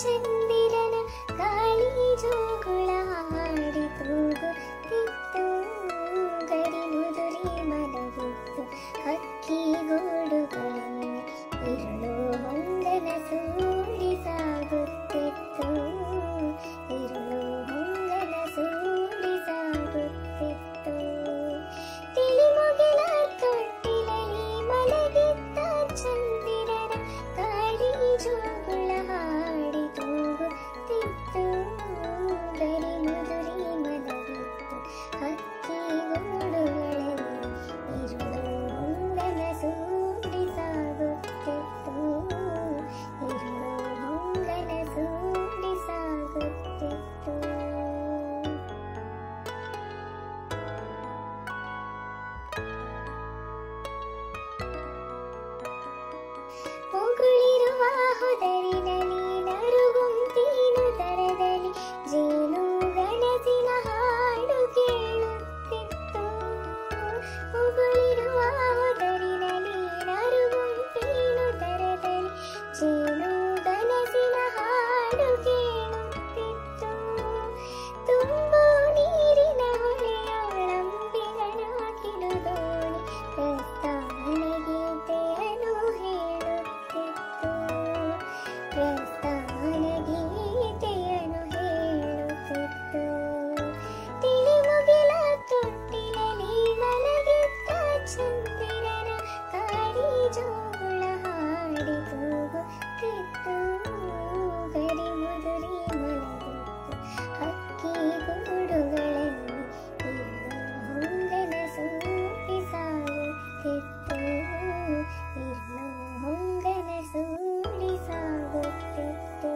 ಚಂದಿರನ ಗಾಳಿ ಜೋಗುಳ ಹಾಡಿ ತೂಗುತ್ತಿತ್ತು. ಗರಿ ಮುದುರಿ ಮಲಗಿತ್ತು ಹಕ್ಕಿ ಗೂಡುಗಳಲ್ಲಿ ಇರುಳು ಹೊಂಗನ ಸೂಡಿ ಸಾಗುತ್ತಿತ್ತು. ಇರುಳು ಹೊಂಗನ ಸೂಡಿ ಸಾಗುತ್ತಿತ್ತು. ತಿಳಿ ಮುಗಿಲ ತೊಟ್ಟಿಲಲ್ಲಿ ಮಲಗಿದ್ದ ಚಂದಿರನ ಗಾಳಿ ಜೋಗುಳ ಹಾಡಿ ತೂಗುತ್ತಿತ್ತು. ಗರಿ ಮುದುರಿ ಮಲಗಿತ್ತು ಹಕ್ಕಿ ಗೂಡುಗಳಲ್ಲಿ ಇರುಳು ಹೊಂಗನ ಸೂಡಿ ಸಾಗುತ್ತಿತ್ತು. ಇರುಳು ಹೊಂಗನ ಸೂಡಿ ಸಾಗುತ್ತಿತ್ತು. ಉಗುಳಿರುವ ಹೊದರಿನಲ್ಲಿ ನರುಗುಂತೀನು ದರದಲ್ಲಿ ಜೇನು ಗಣಸಿನ ಹಾಡು ಕೇಳುತ್ತಿತ್ತು. ಉಗುಳಿರುವ ಹೊದರಿನಲ್ಲಿ ನರುಗುಂತೀನು ದರದಲ್ಲಿ ಜೇನು ಗಣಸಿನ ಹಾಡು ಕೇಳುತ್ತಿತ್ತು. ತುಂಬು ನೀರಿನ ಹೊಳೆಯೊಳಂಬಿಗನ ಕಿಡುದೋಣಿ ಪ್ರಸ್ತಾವನೆ ಗೀತೆಯನ್ನು ಹೇಳುತ್ತಿತ್ತು. ಪ್ರಸ್ತಾವನೆ ಗೀತೆಯನ್ನು ಹೇಳುತ್ತಿತ್ತು. ತಿಳಿ ಮುಗಿಲ ತೊಟ್ಟಿಲಲ್ಲಿ ಮಲಗಿದ್ದ ಚಂದಿರನ ಗಾಳಿ ಜೋಗುಳ ಹಾಡಿ ತೂಗುತ್ತಿತ್ತು. ಗರಿ ಮುದುರಿ ಮಲಗಿತ್ತು ಹಕ್ಕಿ ಗೂಡುಗಳಲ್ಲಿ ಇರುಳು ಹೊಂಗನ ಸೂಡಿ ಸಾಗುತ್ತಿತ್ತು. ಇರುಳು ಹೊಂಗನ ಸೂಡಿ ಸಾಗುತ್ತಿತ್ತು.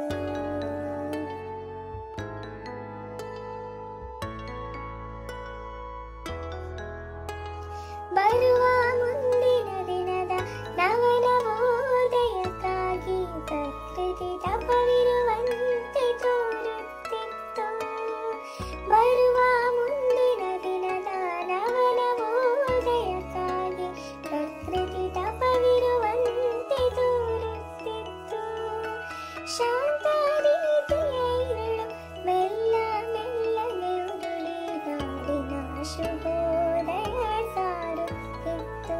ಬರುವ ಮುಂದಿನ ದಿನದ ನವನವೋದಯಕ್ಕಾಗಿ ಪ್ರಕೃತಿ ತಪವಿರುವಂತೆ ತೋರುತ್ತಿತ್ತು. ಬರುವ ಮುಂದಿನ ದಿನದ ನವನವೋದಯಕ್ಕಾಗಿ ಪ್ರಕೃತಿ ತಪವಿರುವಂತೆ ತೋರುತ್ತಿತ್ತು. ಶಾಂತ ರೀತಿಯ ಇರುಳು ಮೆಲ್ಲ ಮೆಲ್ಲನೆ ಉರುಳಿ ನಾಡಿನ ಶುಭೋದಯ ಸಾರುತ್ತಿತ್ತು.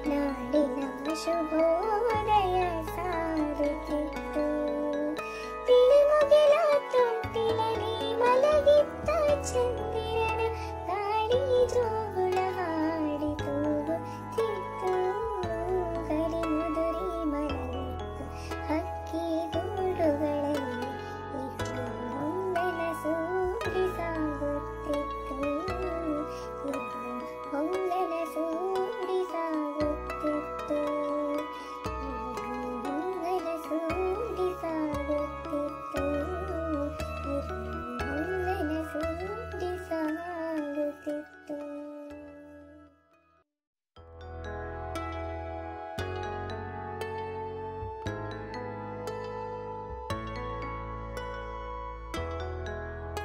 ನಾಡಿನ ಶುಭೋದಯ ಸಾರುತ್ತಿತ್ತು. ತಿಳಿ ಮುಗಿಲ ತೊಟ್ಟಿಲಲ್ಲಿ ಮಲಗಿದ್ದ ಚಂದಿರನ ಗಾಳಿ ಜೋಗುಳ ಹಾಡಿ ತೂಗುತ್ತಿತ್ತು. ಗರಿ ಮುದುರಿ ಮಲಗಿತ್ತು ಹಕ್ಕಿ ಗೂಡುಗಳಲ್ಲಿ ಇರುಳು ಹೊಂಗನ ಸೂಡಿ ಸಾಗುತ್ತಿತ್ತು. ಇರುಳು ಹೊಂಗನ ಸೂಡಿ ಸಾಗುತ್ತಿತ್ತು. ಇರುಳು ಹೊಂಗನ ಸೂಡಿ ಸಾಗುತ್ತಿತ್ತು. ಇರುಳು ಹೊಂಗನ ಸೂಡಿ ಸಾಗುತ್ತಿತ್ತು.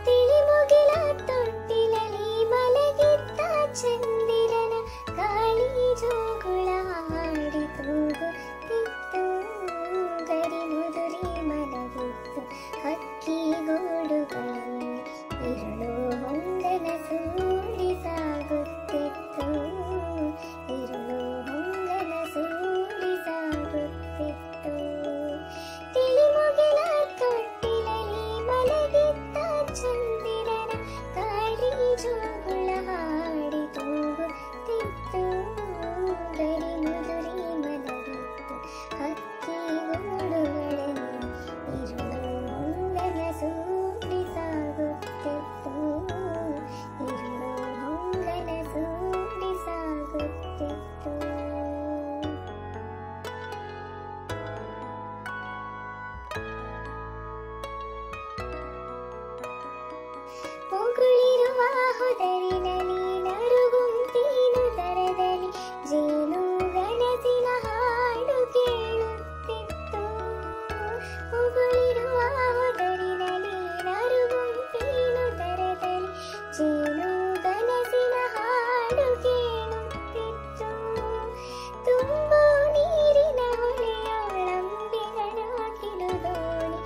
ತಿಳಿ ಮುಗಿಲ ತೊಟ್ಟಿಲಲ್ಲಿ ಮಲಗಿದ್ದ ಚಂದಿರನ ಗಾಳಿ ಜೋಗುಳ ಹಾಡಿ ತೂಗುತ್ತಿತ್ತು. ಗರಿ ಮುದುರಿ ಮಲಗಿತ್ತು ಹಕ್ಕಿ ಗೂಡುಗಳಲ್ಲಿ ಇರುಳು ಹೊಂಗನ ಸೂಡಿ ಸಾಗುತ್ತಿತ್ತು. ಇರುಳು ಹೊಂಗನ ಸೂಡಿ ಸಾಗುತ್ತಿತ್ತು. ತಿಳಿ ಮುಗಿಲ ತೊಟ್ಟಿಲಲ್ಲಿ ಮಲಗಿದ್ದ ಚಂದಿರನ ಗಾಳಿ ಜೋಗುಳ ಹಾಡಿ ತೂಗುತ್ತಿತ್ತು. ಗರಿ ಮುದುರಿ ಮಲಗಿತ್ತು ಹಕ್ಕಿ ಗೂಡುಗಳಲ್ಲಿ ಇರುಳು ಹೊಂಗನ ಸೂಡಿ ಸಾಗುತ್ತಿತ್ತು. ಇರುಳು ಹೊಂಗನ ಸೂಡಿ ಸಾಗುತ್ತಿತ್ತು. ಉಗುಳಿರುವ ಹೊದರಿನಲ್ಲಿ ನರುಗುಂತೀನು ದರದಲ್ಲಿ ಜೇನು ಗಣಸಿನ ಹಾಡು ಕೇಳುತ್ತಿತ್ತು. ಉಗುಳಿರುವ ಹೊದರಿನಲ್ಲಿ ನರುಗುಂತೀನು ದರದಲ್ಲಿ ಜೇನು ಗಣಸಿನ ಹಾಡು ಕೇಳುತ್ತಿತ್ತು. ತುಂಬು ನೀರಿನ ಹೊಳೆಯೊಳಂಬಿಗನ ಕಿಡುದೋಣಿ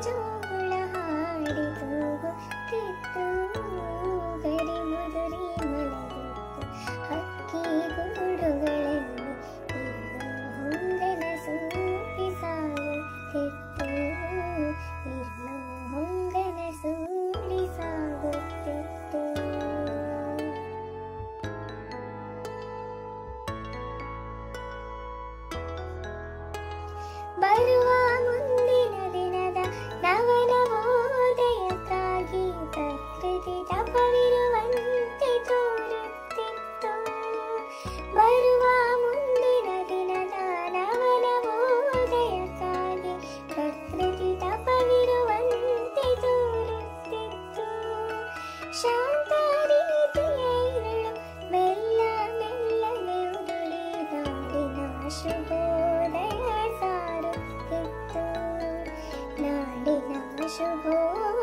ಜೋಗುಳ ಹಾಡಿ ತೂಗುತ್ತಿತ್ತು. ಗರಿಮುದುರಿ ಮಲಗಿತ್ತು ಹಕ್ಕಿ ಗೂಡುಗಳಲ್ಲಿ, ಇನ್ನು ಹೊಂಗನ ಸೂಪಿ ಸಾಗುತ್ತಿತ್ತು. ಇನ್ನು ಹೊಂಗನ ಸೂರಿ ಸಾಗುತ್ತಿತ್ತು. ಬರುವ ಮುಂದಿನ ದಿನದ ನವನವೋದಯಕ್ಕಾಗಿ ಪ್ರಕೃತಿ ತಪವಿರುವಂತೆ ತೋರುತ್ತಿತ್ತು. ಬರುವ ಮುಂದಿನ ದಿನದ ನವನವೋದಯಕ್ಕಾಗಿ ಪ್ರಕೃತಿ ತಪವಿರುವಂತೆ ತೋರುತ್ತಿತ್ತು. ಶಾಂತ ರೀತಿಯ ಇರುಳು ಮೆಲ್ಲ ಮೆಲ್ಲನೆ ಉರುಳಿ ನಾಡಿನ ಶುಭೋದಯ ಸಾರುತ್ತಿತ್ತು. ನಾಡಿನ ಶುಭೋದಯ